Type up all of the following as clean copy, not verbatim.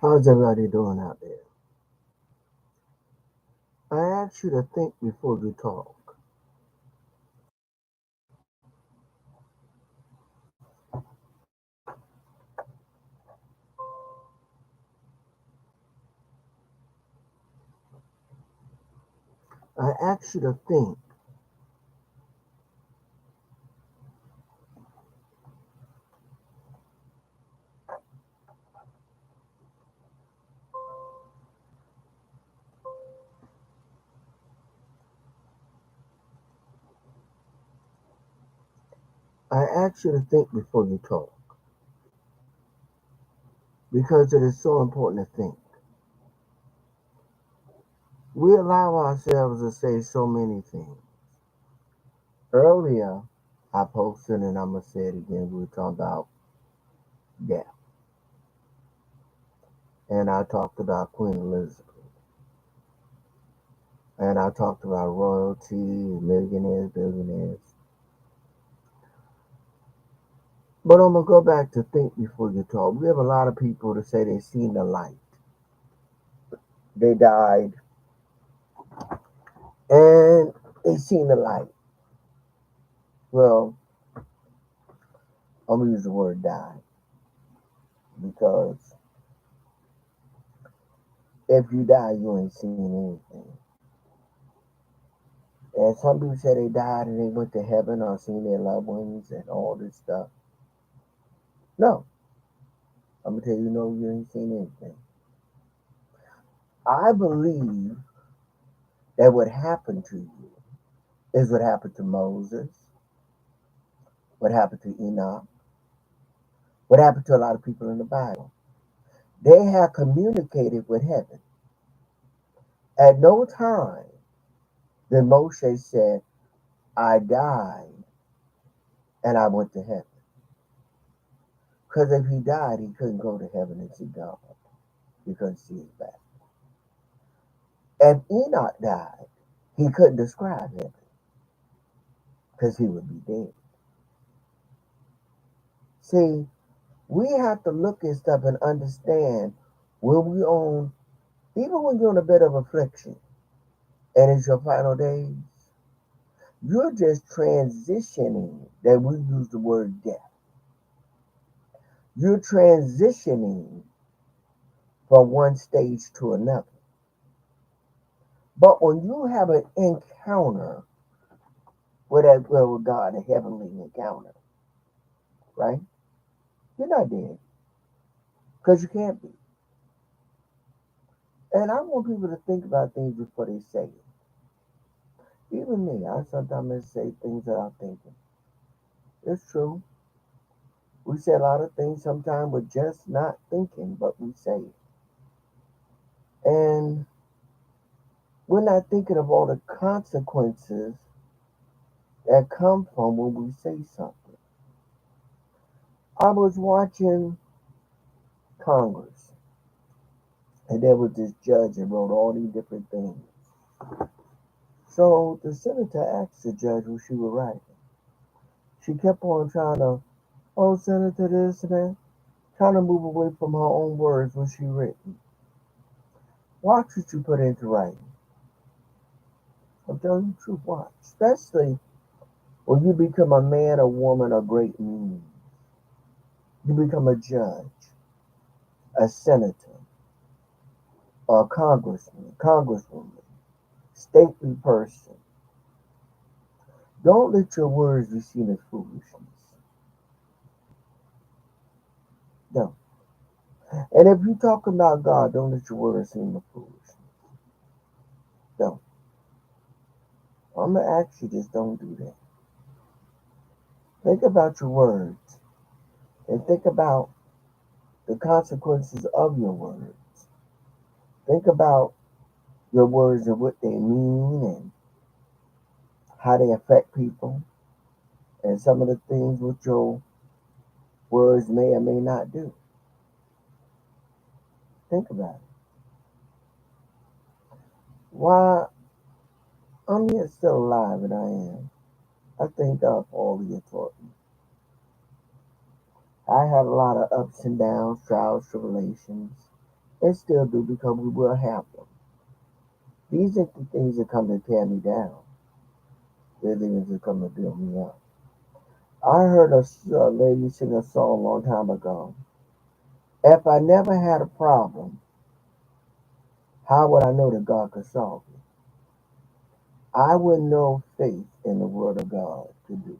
How's everybody doing out there? I ask you to think before you talk. I ask you to think. I ask you to think before you talk because it is so important to think. We allow ourselves to say so many things. Earlier, I posted, and I'm going to say it again, we were talking about death. And I talked about Queen Elizabeth. And I talked about royalty, millionaires, billionaires. But I'm going to go back to think before you talk. We have a lot of people that say they've seen the light. They died and they seen the light. Well, I'm gonna use the word die because if you die, you ain't seen anything. And some people say they died and they went to heaven or seen their loved ones and all this stuff. No, I'm gonna tell you, no, you ain't seen anything. I believe that what happened to you is what happened to Moses, what happened to Enoch, what happened to a lot of people in the Bible. They have communicated with heaven. At no time did Moshe say, I died and I went to heaven. Because if he died, he couldn't go to heaven and see God. He couldn't see his back. If Enoch died, he couldn't describe heaven because he would be dead. See, we have to look at stuff and understand when we on, even when you're on a bit of affliction and it's your final days, you're just transitioning, that we use the word death. You're transitioning from one stage to another. But when you have an encounter with that will with God, a heavenly encounter, right? You're not dead because you can't be. And I want people to think about things before they say it. Even me, I sometimes say things that I'm thinking. It's true. We say a lot of things sometimes we're just not thinking, but we say it. And we're not thinking of all the consequences that come from when we say something. I was watching Congress, and there was this judge that wrote all these different things. So the senator asked the judge what she was writing. She kept on trying to, oh, Senator, this and that, trying to move away from her own words when she written. Watch what you put into writing. I'm telling you the truth, watch. Especially when you become a man or woman of great means. You become a judge, a senator, a congressman, congresswoman, stately person. Don't let your words be seen as foolishness. No. And if you talk about God, don't let your words seem as foolishness. No. I'm going to ask you this, don't do that. Think about your words and think about the consequences of your words. Think about your words and what they mean and how they affect people and some of the things which your words may or may not do. Think about it. Why I'm yet still alive, and I am. I thank God for all He has taught me. I had a lot of ups and downs, trials, tribulations. and still do because we will have them. These are the things that come to tear me down. They're the things that come to build me up. I heard a lady sing a song a long time ago. If I never had a problem, how would I know that God could solve it? I would know faith in the Word of God to do.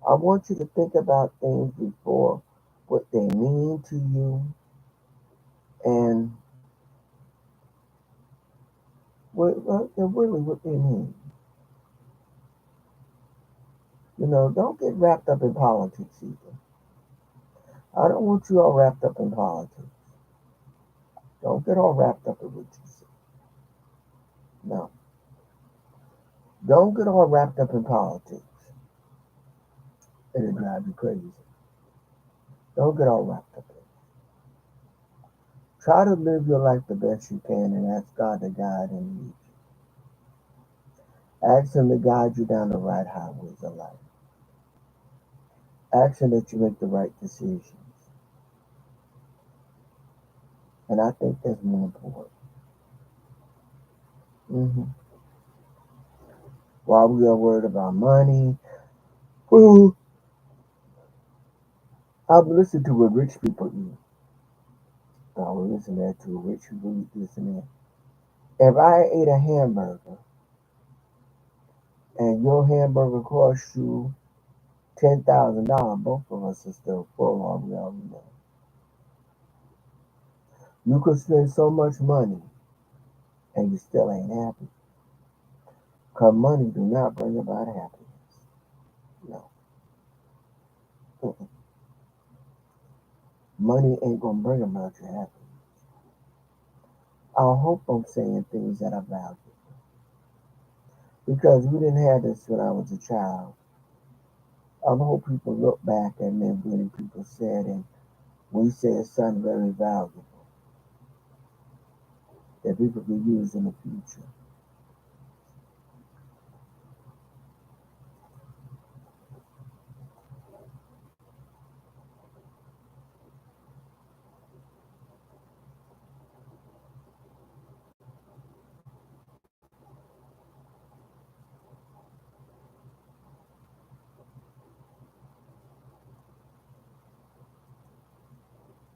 I want you to think about things before what they mean to you and really what they mean. Don't get wrapped up in politics either. I don't want you all wrapped up in politics. Don't get all wrapped up in what you see. No. Don't get all wrapped up in politics. It'll drive you crazy. Don't get all wrapped up in it. Try to live your life the best you can and ask God to guide and lead you. Ask Him to guide you down the right highways of life. Ask Him that you make the right decisions. And I think that's more important. hmm While we are worried about money, food, I've listened to what rich people eat. I will listen to that too. Rich people eat this and that. If I ate a hamburger and your hamburger cost you $10,000, both of us are still full on we already know. You could spend so much money and you still ain't happy. Cause money do not bring about happiness. No. Mm-mm. Money ain't gonna bring about your happiness. I hope I'm saying things that are valuable. Because we didn't have this when I was a child. I hope people look back and then many people said and we said something very valuable that people can use in the future.